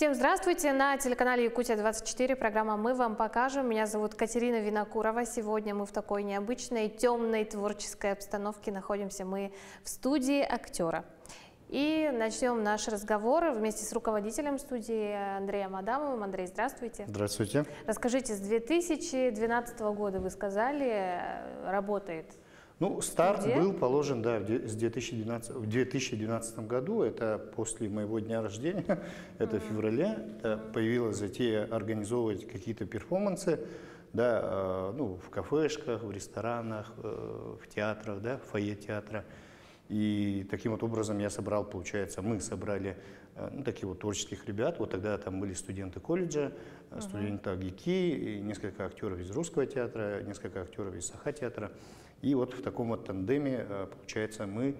Всем здравствуйте! На телеканале Якутия-24 программа «Мы вам покажем». Меня зовут Катерина Винокурова. Сегодня мы в такой необычной, темной творческой обстановке находимся. Мы в студии актера. И начнем наш разговор вместе с руководителем студии Андреем Адамовым. Андрей, здравствуйте. Здравствуйте. Расскажите, с 2012 года, вы сказали, работает? Ну, старт был положен, да, в 2012 году, это после моего дня рождения, это в феврале, появилась затея организовывать какие-то перформансы, да, ну, в кафешках, в ресторанах, в театрах, да, в фойе театра. И таким вот образом я собрал, получается, мы собрали ну, таких вот творческих ребят. Вот тогда там были студенты колледжа, студенты АГИКИ, и несколько актеров из русского театра, несколько актеров из Саха-театра. И вот в таком вот тандеме, получается, мы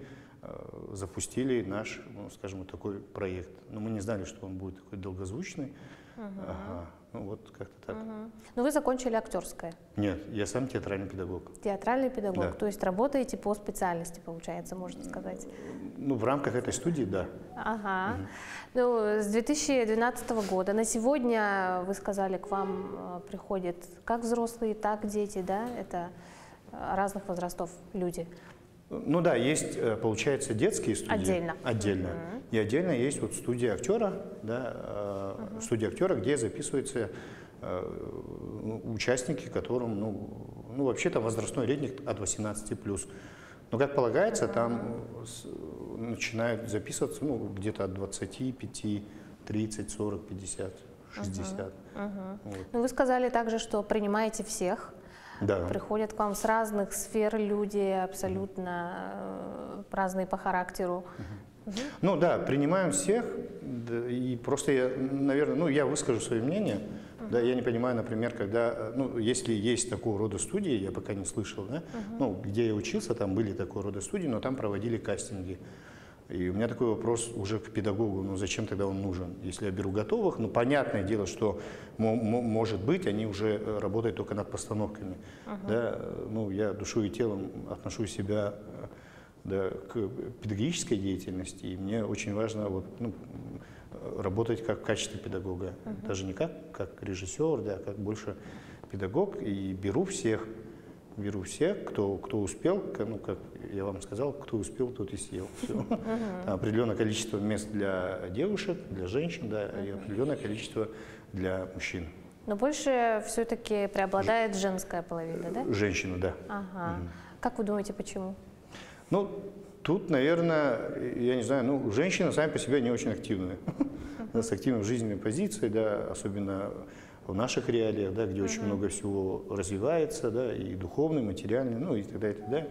запустили наш, ну, скажем, вот такой проект. Но мы не знали, что он будет такой долгозвучный. Ну вот как-то так. Но вы закончили актерское? Нет, я сам театральный педагог. Театральный педагог, Да. То есть работаете по специальности, получается, можно сказать? Ну, в рамках этой студии, да. Ага. Ну, с 2012 года на сегодня, вы сказали, к вам приходят как взрослые, так дети, да? Это разных возрастов люди. Ну да, есть, получается, детские студии. Отдельно. И отдельно есть вот студия актера, да, студия актера, где записываются участники, которым, ну вообще-то возрастной рейтинг от 18+. Но, как полагается, там начинают записываться, ну, где-то от 25, 30, 40, 50, 60. Вот. Ну, вы сказали также, что принимаете всех. Да. Приходят к вам с разных сфер люди, абсолютно разные по характеру. Ну да, принимаем всех, да, и просто я, наверное, ну я выскажу свое мнение. Да, я не понимаю, например, когда, ну, если есть такого рода студии, я пока не слышал, да, ну, где я учился, там были такого рода студии, но там проводили кастинги. И у меня такой вопрос уже к педагогу, ну зачем тогда он нужен? Если я беру готовых, ну понятное дело, что может быть, они уже работают только над постановками. Да? Ну, я душой и телом отношу себя, да, к педагогической деятельности, и мне очень важно вот, ну, работать как в качестве педагога. Даже не как режиссер, да, как больше педагог, и беру всех, кто успел, ну, как я вам сказал, кто успел, тот и съел. Определенное количество мест для девушек, для женщин, да, и определенное количество для мужчин. Но больше все-таки преобладает женская половина, да? Женщина, да. Ага. Как вы думаете, почему? Ну, тут, наверное, я не знаю, ну, женщины сами по себе не очень активные. С активной жизненной позицией, да, особенно в наших реалиях, да, где очень много всего развивается, да, и духовный, и материальный, ну и так далее, и так далее.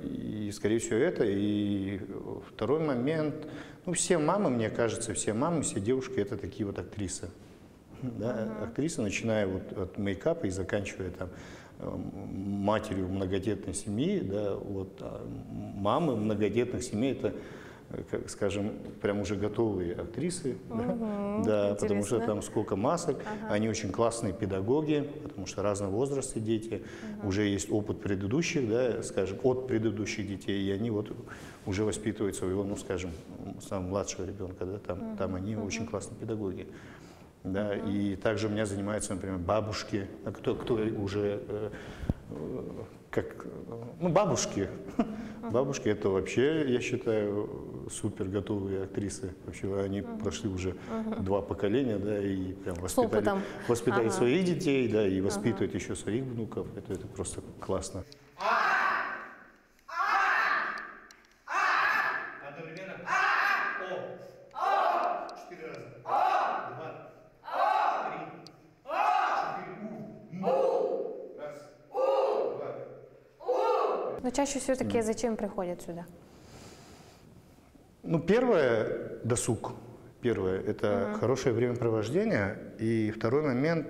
И, скорее всего, это. И второй момент, ну, все мамы, мне кажется, все мамы, все девушки – это такие вот актрисы. Да, актрисы, начиная вот от мейкапа и заканчивая там матерью многодетной семьи, да, вот, мамы многодетных семей – это, как скажем, прям уже готовые актрисы, да, потому что там сколько масок, они очень классные педагоги, потому что разного возраста дети, уже есть опыт предыдущих, да, скажем, от предыдущих детей, и они вот уже воспитывают своего, ну, скажем, самого младшего ребенка, да, там они очень классные педагоги. Да, и также у меня занимаются, например, бабушки, кто уже, как, ну, бабушки. Бабушки – это вообще, я считаю, супер готовые актрисы. Вообще они прошли уже 2 поколения, да, и прям воспитали своих детей, да, и воспитывают еще своих внуков. Это просто классно. Одновременно. О. 4 раза. 2. 3. 4. Раз. 2. Но чаще все-таки зачем приходят сюда? Ну, первое – досуг. Первое – это хорошее времяпровождение. И второй момент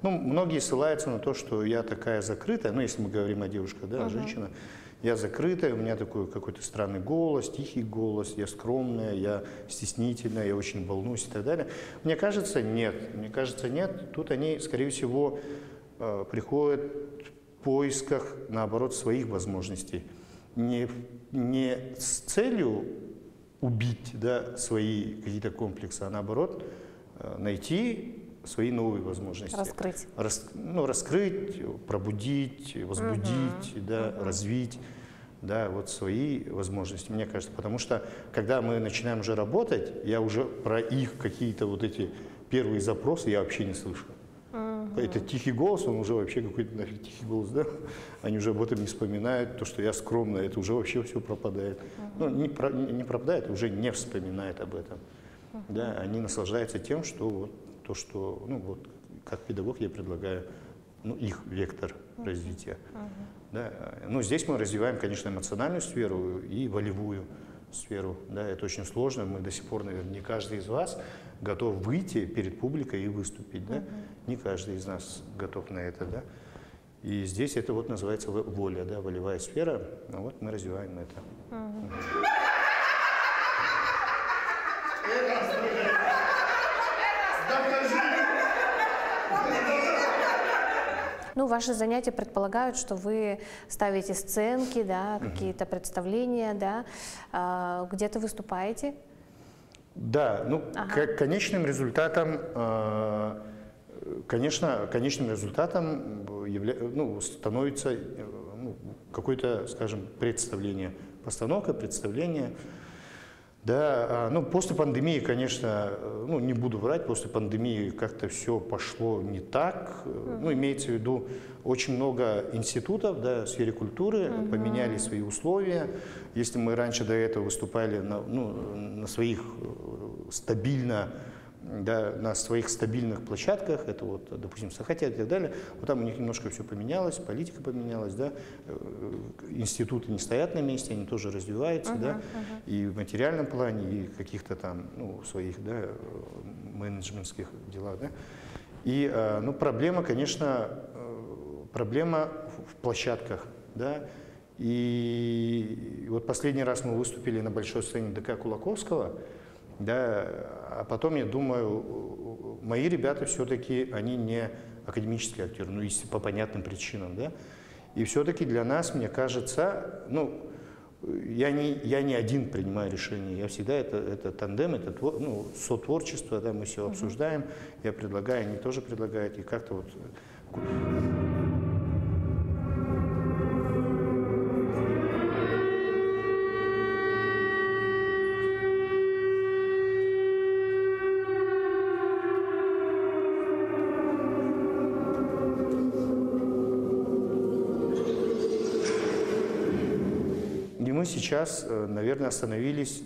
ну, многие ссылаются на то, что я такая закрытая, ну, если мы говорим о девушках, да, женщина, я закрытая, у меня такой какой-то странный голос, тихий голос, я скромная, я стеснительная, я очень волнуюсь и так далее. Мне кажется, нет. Мне кажется, нет. Тут они, скорее всего, приходят в поисках, наоборот, своих возможностей. Не с целью убить, да, свои какие-то комплексы, а наоборот найти свои новые возможности. Раскрыть. Раскрыть, пробудить, возбудить, да, развить, да, вот свои возможности, мне кажется. Потому что, когда мы начинаем уже работать, я уже про их какие-то вот эти первые запросы я вообще не слышу. Это тихий голос, он уже вообще какой-то нафиг тихий голос, да? Они уже об этом не вспоминают, то, что я скромная, это уже вообще все пропадает. Ну, не пропадает, уже не вспоминает об этом. Да? Они наслаждаются тем, что вот, то, что, ну, вот, как педагог я предлагаю, ну, их вектор развития. Да? Ну, здесь мы развиваем, конечно, эмоциональную сферу и волевую сферу. Да? Это очень сложно, мы до сих пор, наверное, не каждый из вас готов выйти перед публикой и выступить. Да? Не каждый из нас готов на это. Да? И здесь это вот называется воля, да? Волевая сфера. Ну, вот мы развиваем это. Ну, ваши занятия предполагают, что вы ставите сценки, да, какие-то представления, да, где-то выступаете? Да, ну, конечным результатом, конечно, конечным результатом становится какое-то, скажем, представление, постановка, представление. Да, ну, после пандемии, конечно, ну, не буду врать, после пандемии как-то все пошло не так. Ну, имеется в виду, очень много институтов, да, в сфере культуры поменяли свои условия. Если мы раньше до этого выступали на своих на своих стабильных площадках, это вот, допустим, Сахатя и так далее, вот там у них немножко все поменялось, политика поменялась, да, институты не стоят на месте, они тоже развиваются, да, и в материальном плане, и в каких-то там, ну, своих, да, менеджментских делах, да. И, ну, проблема, конечно, проблема в площадках, да, и вот последний раз мы выступили на большой сцене ДК Кулаковского, да, а потом, я думаю, мои ребята все-таки, они не академические актеры, ну, по понятным причинам, да, и все-таки для нас, мне кажется, ну, я не один принимаю решение, я всегда, это тандем, это, ну, сотворчество, да, мы все обсуждаем, я предлагаю, они тоже предлагают, и как-то вот... Мы сейчас, наверное, остановились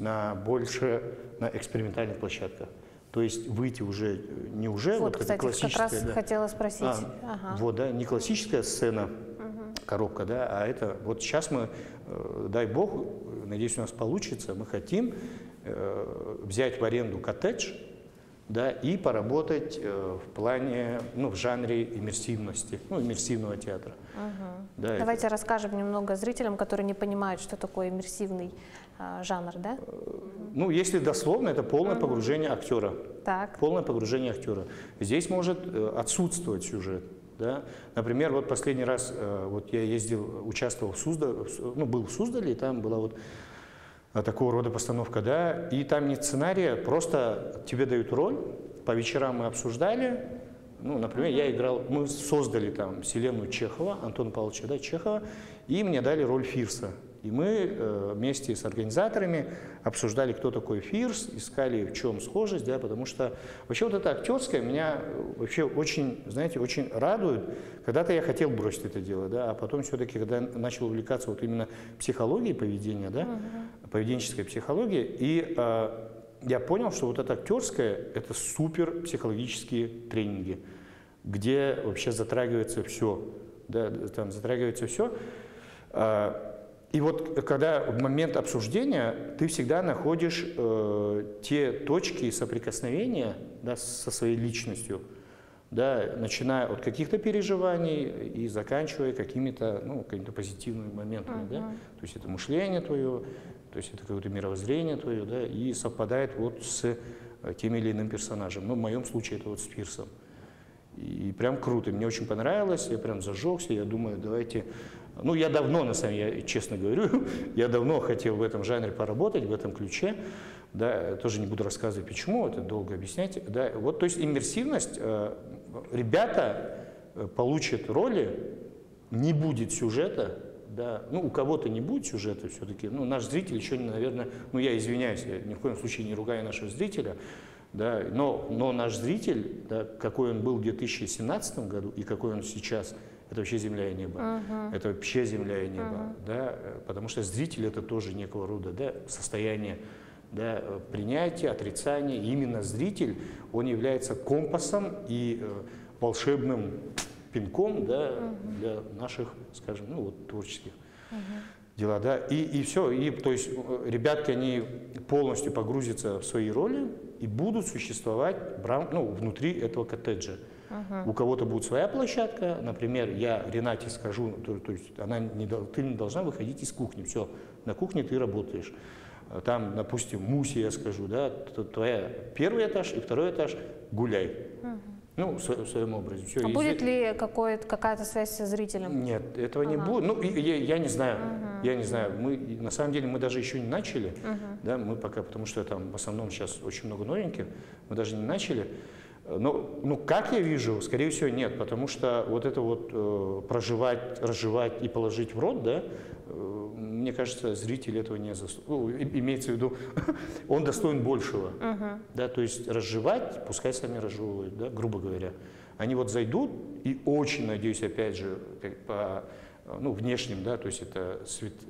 больше на экспериментальных площадках. То есть выйти уже не уже вот, кстати, классическая, как раз хотела спросить. Вот, да, не классическая сцена, коробка, да, а это вот сейчас мы, дай бог, надеюсь, у нас получится, мы хотим взять в аренду коттедж, да, и поработать в плане, ну, в жанре иммерсивности, ну, иммерсивного театра. Да, давайте расскажем немного зрителям, которые не понимают, что такое иммерсивный жанр, да? Ну, если дословно, это полное погружение актера. Так. Полное погружение актера. Здесь может отсутствовать сюжет. Да? Например, вот последний раз вот я ездил, участвовал в Суздале, ну, был в Суздале, и там была вот такого рода постановка, да, и там нет сценария, просто тебе дают роль, по вечерам мы обсуждали, ну, например, мы создали там вселенную Чехова, Антона Павловича, да, Чехова, и мне дали роль Фирса. И мы вместе с организаторами обсуждали, кто такой Фирс, искали, в чем схожесть, да, потому что вообще вот это актерское меня вообще очень, знаете, очень радует. Когда-то я хотел бросить это дело, да, а потом все-таки, когда начал увлекаться вот именно психологией поведения, да, поведенческой психологией, и я понял, что вот это актерское – это супер психологические тренинги, где вообще затрагивается все, да, там затрагивается все. И вот когда в момент обсуждения ты всегда находишь те точки соприкосновения, да, со своей личностью, да, начиная от каких-то переживаний и заканчивая какими-то, ну, какими-то позитивными моментами. Да? То есть это мышление твое, то есть это какое-то мировоззрение твое, да, и совпадает вот с тем или иным персонажем. Ну, в моем случае это вот с Фирсом. И прям круто, мне очень понравилось, я прям зажегся, я думаю, давайте Ну, я давно, на самом деле, я честно говорю, я давно хотел в этом жанре поработать, в этом ключе. Да, тоже не буду рассказывать, почему, это долго объяснять. Да, вот, то есть иммерсивность, ребята получат роли, не будет сюжета, да, ну, у кого-то не будет сюжета все-таки, ну, наш зритель еще, наверное, ну, я извиняюсь, я ни в коем случае не ругаю нашего зрителя, да, но наш зритель, да, какой он был в 2017 году и какой он сейчас, это вообще земля и небо, это вообще земля и небо, да, потому что зритель это тоже некого рода, да, состояние, да, принятия, отрицания, и именно зритель, он является компасом и волшебным пинком, да, для наших, скажем, ну, вот, творческих дела, да, и все, и, то есть, ребятки, они полностью погрузятся в свои роли и будут существовать, ну, внутри этого коттеджа. У кого-то будет своя площадка, например, я Ренате скажу, то есть ты не должна выходить из кухни, все, на кухне ты работаешь. Там, допустим, Мусе я скажу, да, твоя первый этаж и второй этаж гуляй. Ну, в своем образе. Все, а будет ли какая-то связь со зрителем? Нет, этого не будет. Ну, я не знаю. Я не знаю. Мы, на самом деле, мы даже еще не начали. Да, мы пока, потому что там в основном сейчас очень много новеньких, мы даже не начали. Но, ну, как я вижу, скорее всего, нет, потому что вот это вот проживать, разжевать и положить в рот, да, мне кажется, зритель этого не заслуживает. Ну, имеется в виду, он достоин большего. Да, то есть разжевать, пускай сами разжевывают, да, грубо говоря. Они вот зайдут, и очень надеюсь, опять же, по внешним, да, то есть это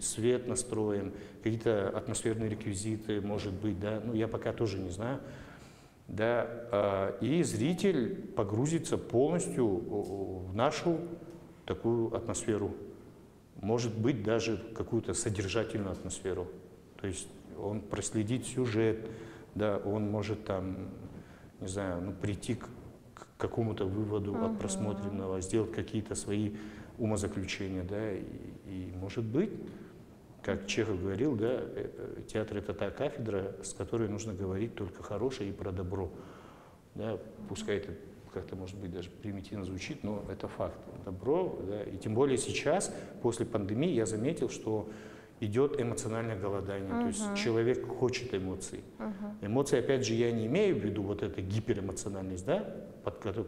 свет настроен, какие-то атмосферные реквизиты, может быть, да, ну, я пока тоже не знаю. Да, и зритель погрузится полностью в нашу такую атмосферу. Может быть, даже какую-то содержательную атмосферу. То есть он проследит сюжет, да, он может там, не знаю, ну, прийти к какому-то выводу от просмотренного, сделать какие-то свои умозаключения, да, и может быть, как Чехов говорил, да, театр — это та кафедра, с которой нужно говорить только хорошее и про добро. Да, пускай это как-то, может быть, даже примитивно звучит, но это факт. Добро, да, и тем более сейчас, после пандемии, я заметил, что идет эмоциональное голодание. То есть человек хочет эмоций. Эмоции, опять же, я не имею в виду вот эту гиперэмоциональность, да,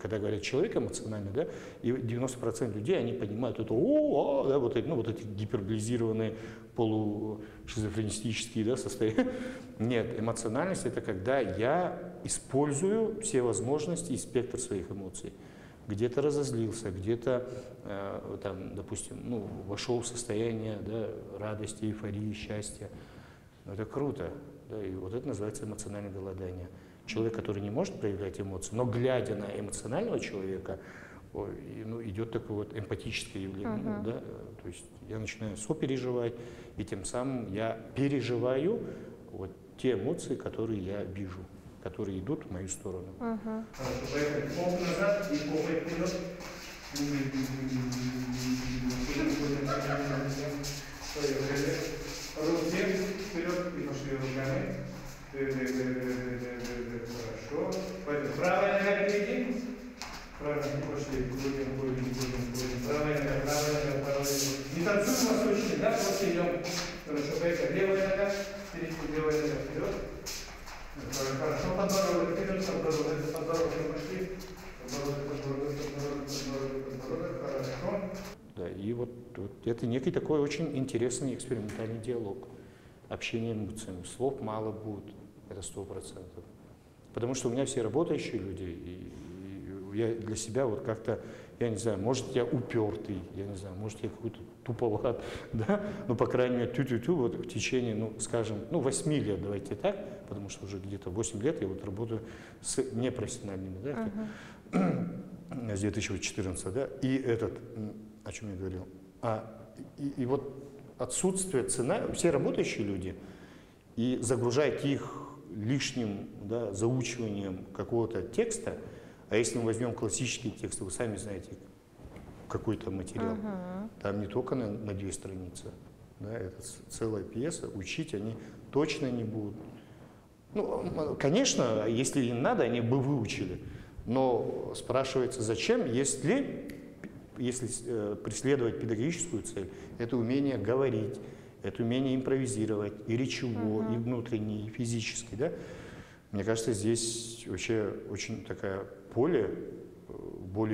когда говорят человек эмоциональный, да, и 90% людей, они понимают это, да, вот эти гиперболизированные, полушизофренистические, да, состояния. Нет, эмоциональность — это когда я использую все возможности и спектр своих эмоций. Где-то разозлился, где-то, там, допустим, ну, вошел в состояние, да, радости, эйфории, счастья. Это круто. Да, и вот это называется эмоциональное голодание. Человек, который не может проявлять эмоции, но глядя на эмоционального человека, ну, идет такое вот эмпатическое явление. Ну, да, то есть я начинаю сопереживать, и тем самым я переживаю вот те эмоции, которые я вижу, которые идут в мою сторону. Поехали попу назад и попой вперед. Руки вперед и пошли руками. Хорошо. Правая нога впереди. Правильно, пошли. Крутим. Правая нога, правая нога. Не танцуем восточный, да? Просто идем. Хорошо, поехали. Левая нога. Впереди, левая нога вперед. Хорошо, подбородок вперед, подбородок не пошли. Подбородок, хорошо. Да, и вот это некий такой очень интересный экспериментальный диалог. Общение эмоциями. Слов мало будет, это 100%. Потому что у меня все работающие люди, и я для себя вот как-то, я не знаю, может я упертый, я не знаю, может я какой-то туповат, да, но по крайней мере вот в течение, ну, скажем, 8 лет, давайте так, потому что уже где-то 8 лет я вот работаю с непрофессиональными, да, с 2014, да, и о чем я говорил, и вот отсутствие цена, все работающие люди, и загружать их лишним, да, заучиванием какого-то текста, а если мы возьмем классические тексты, вы сами знаете, какой-то материал, там не только на 2 страницы, да, это целая пьеса, учить они точно не будут. Ну, конечно, если им надо, они бы выучили, но спрашивается, зачем, если если преследовать педагогическую цель, это умение говорить, это умение импровизировать и речево, и внутренне, и физически, да? Мне кажется, здесь вообще очень такая более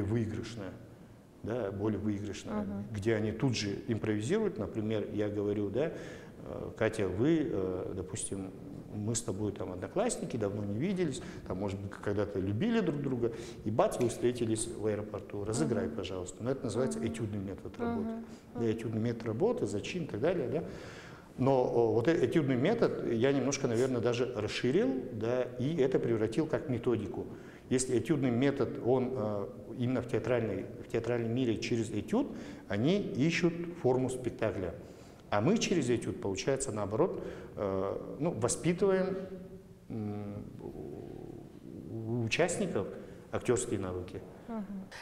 выигрышная, да, более выигрышная, где они тут же импровизируют. Например, я говорю, да, Катя, вы, допустим, мы с тобой там одноклассники, давно не виделись, там, может быть, когда-то любили друг друга, и бац, вы встретились в аэропорту, разыграй, пожалуйста. Но это называется этюдный метод работы. Да, этюдный метод работы, зачин и так далее, да. Но вот этот этюдный метод я немножко, наверное, даже расширил, да, и это превратил как методику. Если этюдный метод, он именно в театральном мире через этюд, они ищут форму спектакля. А мы через этюд, получается, наоборот, воспитываем у участников актерские навыки.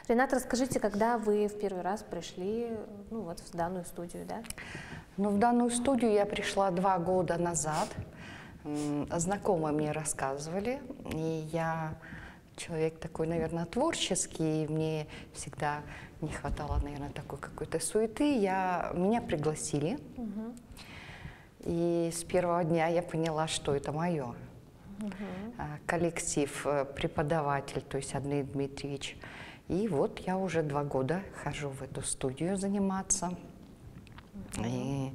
Ренат, расскажите, когда вы в первый раз пришли в данную студию, да? В данную студию я пришла 2 года назад. Знакомые мне рассказывали, и я человек такой, наверное, творческий, мне всегда не хватало, наверное, такой какой-то суеты. Меня пригласили, и с первого дня я поняла, что это мое. Коллектив, преподаватель, то есть Андрей Дмитриевич. И вот я уже 2 года хожу в эту студию заниматься. И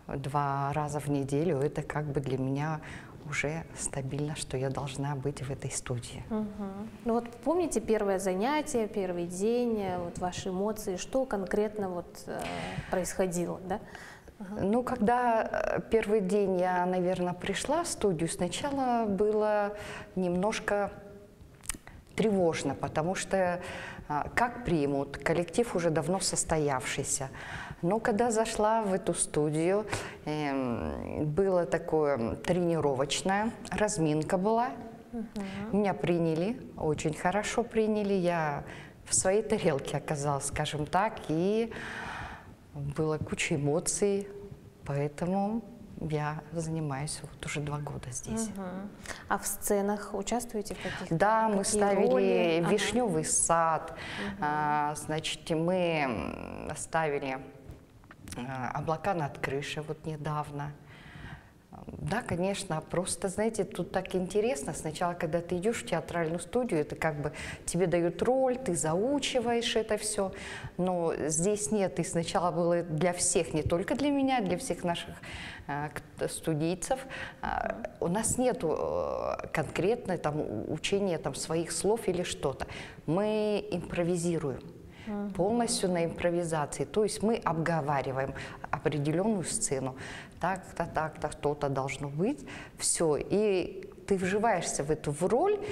2 раза в неделю это как бы для меня уже стабильно, что я должна быть в этой студии. Ну вот помните первое занятие, первый день, вот ваши эмоции, что конкретно происходило, да? Ну, когда первый день я, наверное, пришла в студию, сначала было немножко тревожно, потому что как примут, коллектив уже давно состоявшийся. Но когда зашла в эту студию, было такое тренировочное, разминка была. Меня приняли, очень хорошо приняли. Я в своей тарелке оказалась, скажем так, и было куча эмоций, поэтому я занимаюсь вот уже 2 года здесь. А в сценах участвуете в каких-то? Да, мы ставили роли? «Вишневый сад», значит, мы ставили «Облака над крышей» вот недавно. Да, конечно, просто, знаете, тут так интересно. Сначала, когда ты идешь в театральную студию, это как бы тебе дают роль, ты заучиваешь это все. Но здесь нет, и сначала было для всех, не только для меня, для всех наших студийцев. У нас нет конкретно там учения своих слов или что-то. Мы импровизируем. Полностью на импровизации. То есть мы обговариваем определенную сцену. Так-то, так-то, что-то должно быть. Все. И ты вживаешься в эту роль,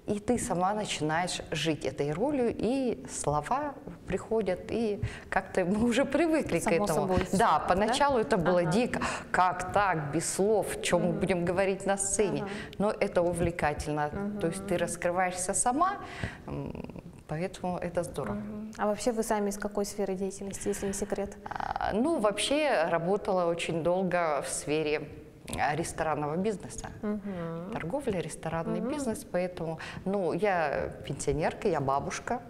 и ты сама начинаешь жить этой ролью, и слова приходят, и как-то мы уже привыкли к этому. Собой да, поначалу это было дико. Как так, без слов, о чем мы будем говорить на сцене? Но это увлекательно. То есть ты раскрываешься сама, поэтому это здорово. А вообще вы сами из какой сферы деятельности, если не секрет? Ну, вообще работала очень долго в сфере ресторанного бизнеса. Торговля, ресторанный бизнес, поэтому, я пенсионерка, я бабушка.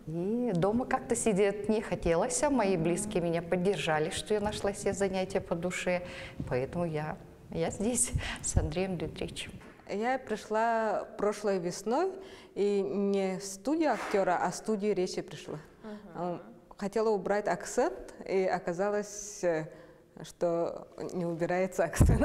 И дома как-то сидеть не хотелось, а мои близкие меня поддержали, что я нашла себе занятие по душе, поэтому я здесь с Андреем Дмитриевичем. Я пришла прошлой весной, и не в студию актера, а в студию речи пришла. Хотела убрать акцент, и оказалось, что не убирается акцент.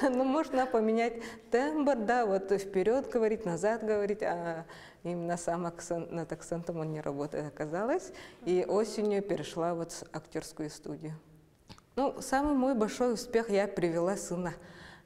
Ну, можно поменять тембр, да, вот вперед говорить, назад говорить, а именно сам акцент, над акцентом он не работает, оказалось. И осенью перешла вот в актерскую студию. Ну, самый мой большой успех, я привела сына.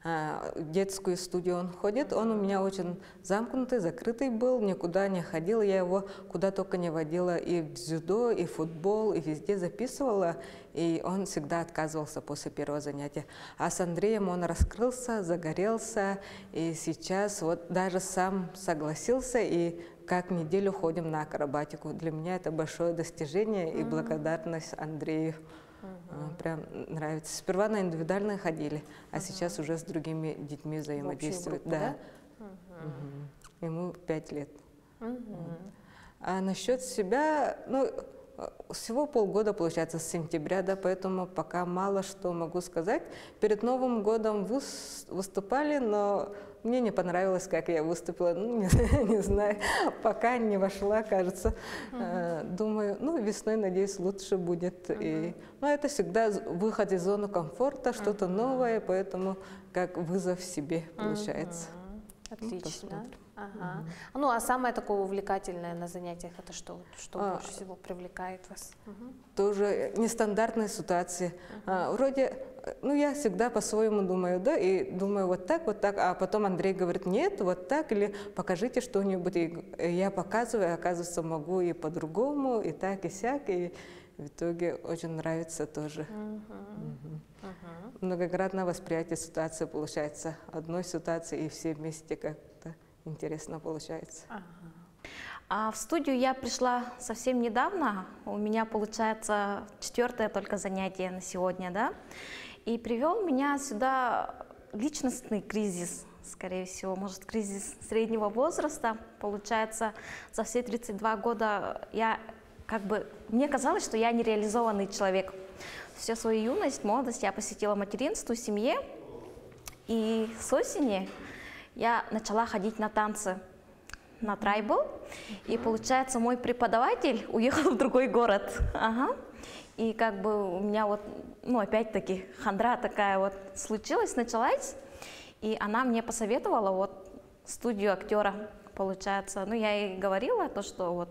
В детскую студию он ходит, он у меня очень замкнутый, закрытый был, никуда не ходил, я его куда только не водила, и в дзюдо, и в футбол, и везде записывала, и он всегда отказывался после первого занятия. А с Андреем он раскрылся, загорелся, и сейчас вот даже сам согласился, и как неделю ходим на акробатику. Для меня это большое достижение и благодарность Андрею. Прям нравится. Сперва на индивидуальные ходили, а сейчас уже с другими детьми взаимодействуют. Да? Ему 5 лет. А насчет себя, ну, всего полгода, получается, с сентября, да, поэтому пока мало что могу сказать. Перед Новым годом выступали, но мне не понравилось, как я выступила. Ну, не знаю, пока не вошла, кажется. Думаю, ну, весной, надеюсь, лучше будет. Но это всегда выход из зоны комфорта, что-то новое, поэтому как вызов себе получается. Отлично. Ага. Ну, а самое такое увлекательное на занятиях, это что? Что больше всего привлекает вас? Тоже нестандартные ситуации. Вроде, ну, я всегда по-своему думаю, да, и думаю вот так, а потом Андрей говорит, нет, вот так, или покажите что-нибудь, и я показываю, оказывается, могу и по-другому, и так, и сяк, и в итоге очень нравится тоже. Многократное восприятие ситуации получается, одной ситуации, и все вместе как-то интересно получается. В студию я пришла совсем недавно, у меня получается 4-е только занятие на сегодня, да, и привел меня сюда личностный кризис, скорее всего, может, кризис среднего возраста. Получается, за все 32 года мне казалось, что я нереализованный человек. Всю свою юность, молодость я посвятила материнству, семье, и с осени я начала ходить на танцы, на трайбл, и получается, мой преподаватель уехал в другой город. И как бы у меня вот, ну, опять-таки, хандра такая вот случилась, началась, и она мне посоветовала вот студию актера, получается. Ну, я ей говорила то, что вот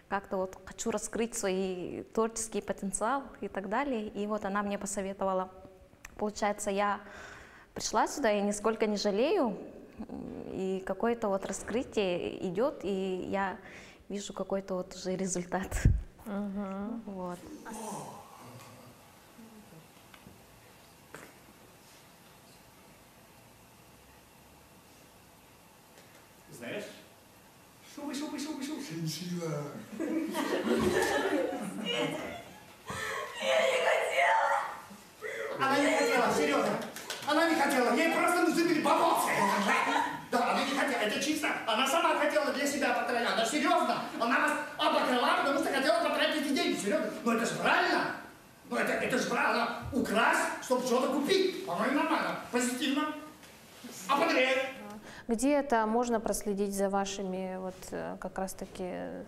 как-то вот хочу раскрыть свой творческий потенциал и так далее, и вот она мне посоветовала. Получается, я пришла сюда и нисколько не жалею, и какое-то вот раскрытие идет, и я вижу какой-то вот уже результат. Вот. Знаешь? Шубы. Шиншила. Я не хотела. Она не хотела, серьезно. Она не хотела, ей просто нужны были бабосы. Да, она не хотела, это чисто. Она сама хотела для себя потратить. Она серьезно. Она нас обокрала, потому что хотела потратить эти деньги. Серьезно. Но это же правильно. Ну это же правильно. Украсть, чтобы что-то купить. По-моему, нормально. Позитивно. А подряд. Где это можно проследить за вашими вот как раз-таки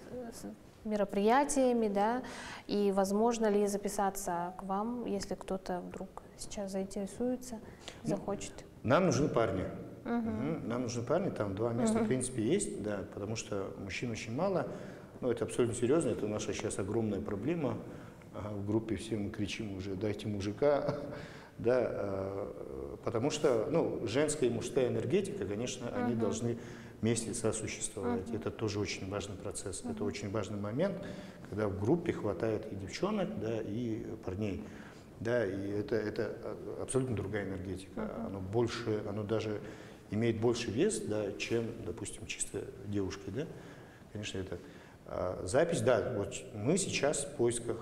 мероприятиями, да, и возможно ли записаться к вам, если кто-то вдруг сейчас заинтересуется, захочет? Нам нужны парни. Нам нужны парни, там 2 места в принципе есть, да, потому что мужчин очень мало, но это абсолютно серьезно, это наша сейчас огромная проблема. В группе все мы кричим уже «дайте мужика», да, потому что, ну, женская и мужская энергетика, конечно, они должны вместе сосуществовать. Это тоже очень важный процесс, это очень важный момент, когда в группе хватает и девчонок, да, и парней. Да, и это абсолютно другая энергетика. Оно даже имеет больше вес, да, чем, допустим, чисто девушкой. Да? Конечно, это запись, да, вот мы сейчас в поисках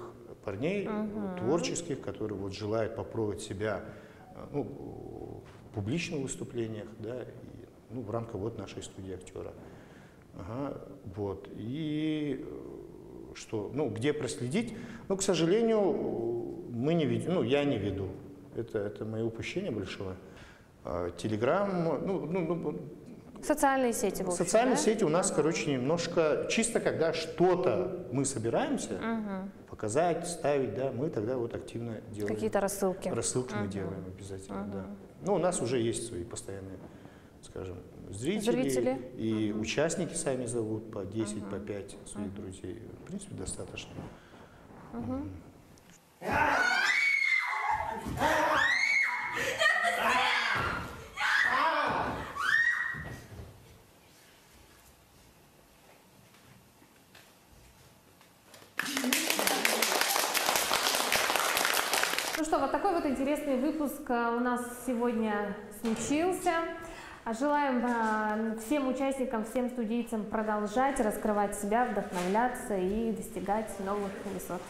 парней творческих, которые вот желают попробовать себя, ну, в публичных выступлениях, да, и, ну, в рамках вот нашей студии актера. Вот. И что, ну, где проследить? Ну, к сожалению, мы не ведем, ну, я не веду. Это мое упущение большое. Телеграм, Социальные сети. Социальные сети у нас, короче, немножко, чисто когда что-то мы собираемся показать, ставить, да, мы тогда вот активно делаем. Какие-то рассылки. Рассылки мы делаем обязательно, да. Ну, у нас уже есть свои постоянные, скажем, зрители. И участники сами зовут по 10, по 5 своих друзей. В принципе, достаточно. Ну что, вот такой вот интересный выпуск у нас сегодня случился. Желаем всем участникам, всем студийцам продолжать раскрывать себя, вдохновляться и достигать новых высот.